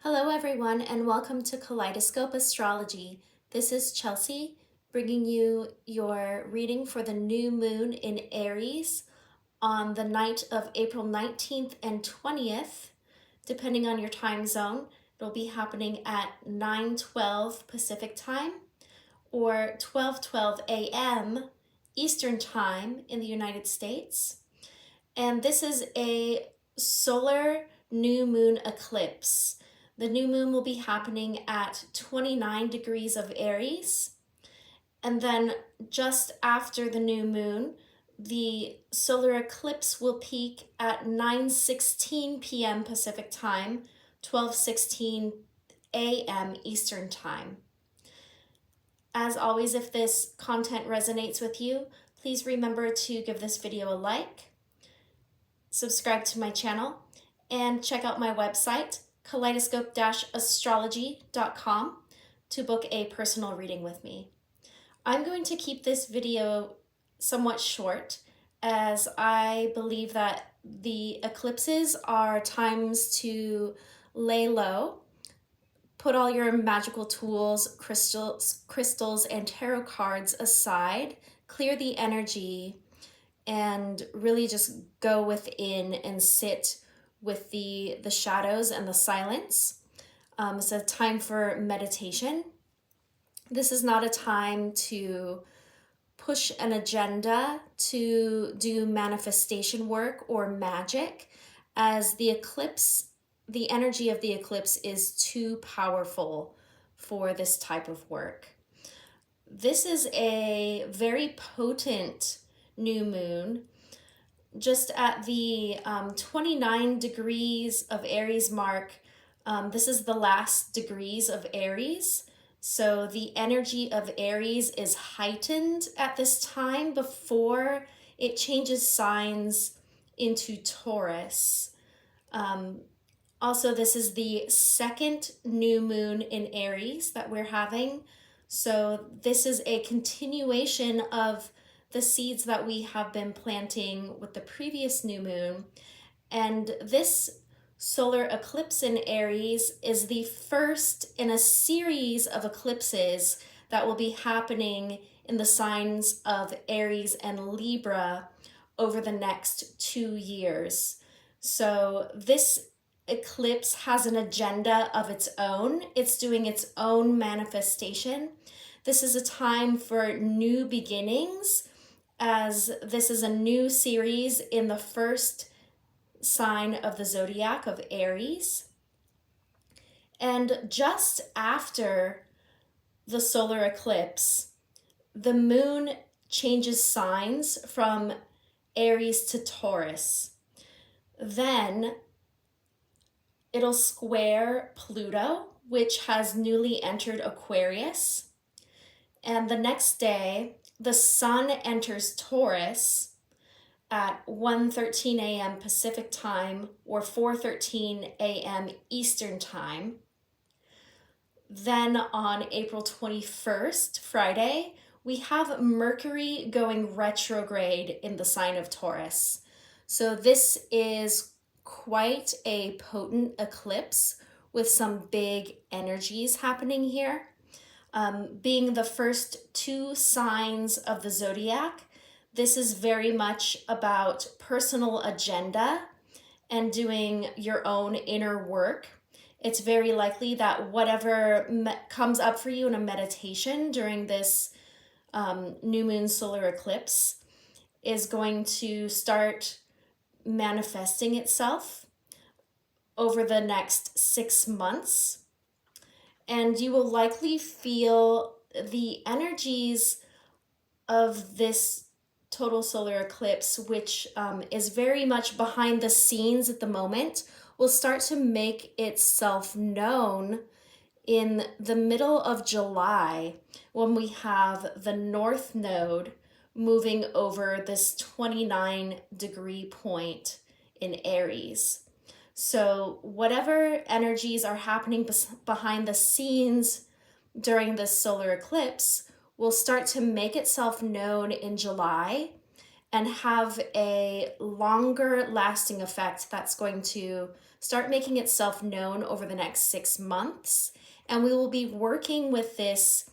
Hello everyone and welcome to Kaleidoscope Astrology. This is Chelsea bringing you your reading for the new moon in Aries on the night of April 19th and 20th, depending on your time zone. It'll be happening at 9:12 Pacific time or 12:12 a.m. Eastern time in the United States. And this is a solar new moon eclipse. The new moon will be happening at 29 degrees of Aries. And then just after the new moon, the solar eclipse will peak at 9:16 p.m. Pacific time, 12:16 a.m. Eastern time. As always, if this content resonates with you, please remember to give this video a like, subscribe to my channel, and check out my website, kaleidoscope-astrology.com, to book a personal reading with me. I'm going to keep this video somewhat short as I believe that the eclipses are times to lay low, put all your magical tools, crystals, and tarot cards aside, clear the energy, and really just go within and sit with the shadows and the silence. It's a time for meditation. This is not a time to push an agenda, to do manifestation work or magic, as the eclipse, the energy of the eclipse is too powerful for this type of work. This is a very potent new moon. Just at the 29 degrees of Aries mark, this is the last degrees of Aries. So the energy of Aries is heightened at this time before it changes signs into Taurus. Also, this is the second new moon in Aries that we're having. So this is a continuation of the seeds that we have been planting with the previous new moon. And this solar eclipse in Aries is the first in a series of eclipses that will be happening in the signs of Aries and Libra over the next 2 years. So this eclipse has an agenda of its own. It's doing its own manifestation. This is a time for new beginnings, as this is a new series in the first sign of the zodiac of Aries. And just after the solar eclipse, the moon changes signs from Aries to Taurus. Then it'll square Pluto, which has newly entered Aquarius. And the next day, the sun enters Taurus at 1:13 a.m. Pacific time or 4:13 a.m. Eastern time. Then on April 21st, Friday, we have Mercury going retrograde in the sign of Taurus. So this is quite a potent eclipse with some big energies happening here. Being the first 2 signs of the zodiac, this is very much about personal agenda and doing your own inner work. It's very likely that whatever comes up for you in a meditation during this new moon solar eclipse is going to start manifesting itself over the next 6 months. And you will likely feel the energies of this total solar eclipse, which is very much behind the scenes at the moment, will start to make itself known in the middle of July, when we have the North Node moving over this 29 degree point in Aries. So whatever energies are happening behind the scenes during this solar eclipse will start to make itself known in July and have a longer lasting effect that's going to start making itself known over the next 6 months. And we will be working with this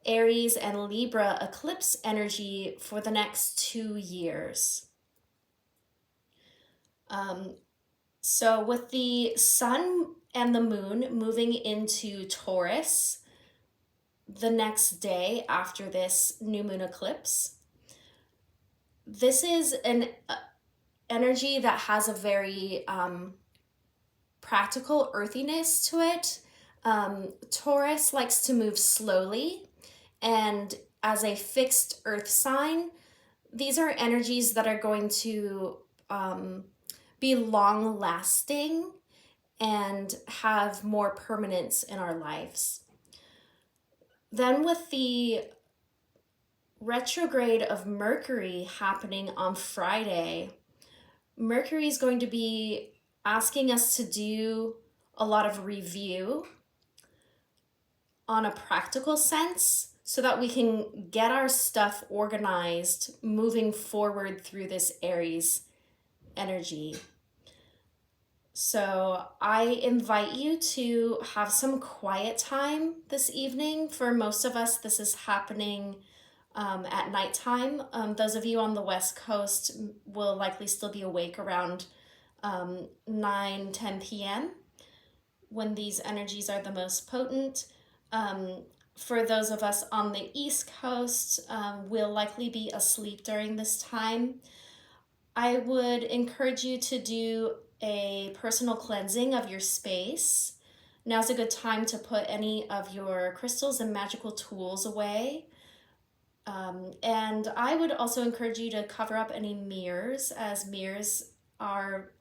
Aries and Libra eclipse energy for the next 2 years. So with the sun and the moon moving into Taurus the next day after this new moon eclipse, this is an energy that has a very practical earthiness to it. Taurus likes to move slowly, and as a fixed earth sign, these are energies that are going to be long lasting and have more permanence in our lives. Then with the retrograde of Mercury happening on Friday, Mercury is going to be asking us to do a lot of review on a practical sense so that we can get our stuff organized moving forward through this Aries energy. So I invite you to have some quiet time this evening. For most of us, this is happening at nighttime. Those of you on the West Coast will likely still be awake around 9-10 p.m. when these energies are the most potent. For those of us on the East Coast, we'll likely be asleep during this time. I would encourage you to do a personal cleansing of your space. Now's a good time to put any of your crystals and magical tools away. And I would also encourage you to cover up any mirrors, as mirrors are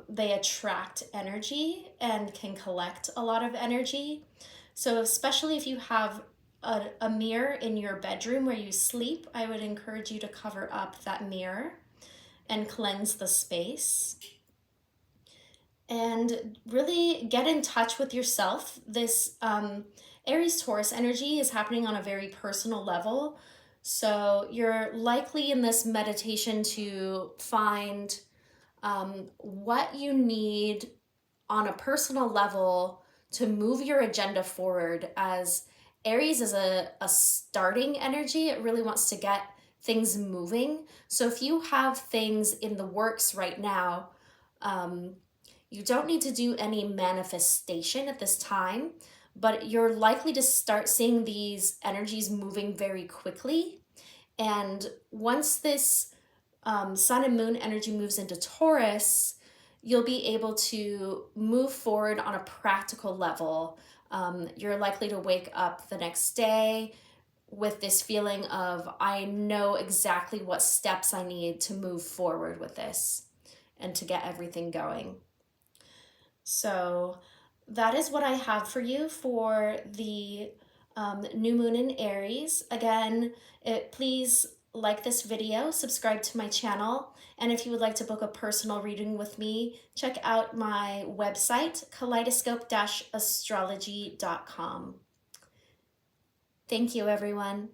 they attract energy and can collect a lot of energy. So especially if you have a mirror in your bedroom where you sleep, I would encourage you to cover up that mirror and cleanse the space. And really get in touch with yourself. This Aries Taurus energy is happening on a very personal level. So you're likely in this meditation to find what you need on a personal level to move your agenda forward, as Aries is a starting energy. It really wants to get things moving. So if you have things in the works right now, you don't need to do any manifestation at this time, but you're likely to start seeing these energies moving very quickly. And once this sun and moon energy moves into Taurus, you'll be able to move forward on a practical level. You're likely to wake up the next day with this feeling of, I know exactly what steps I need to move forward with this and to get everything going. So that is what I have for you for the new moon in Aries. Again, please like this video, subscribe to my channel, and if you would like to book a personal reading with me, check out my website, kaleidoscope-astrology.com. Thank you, everyone.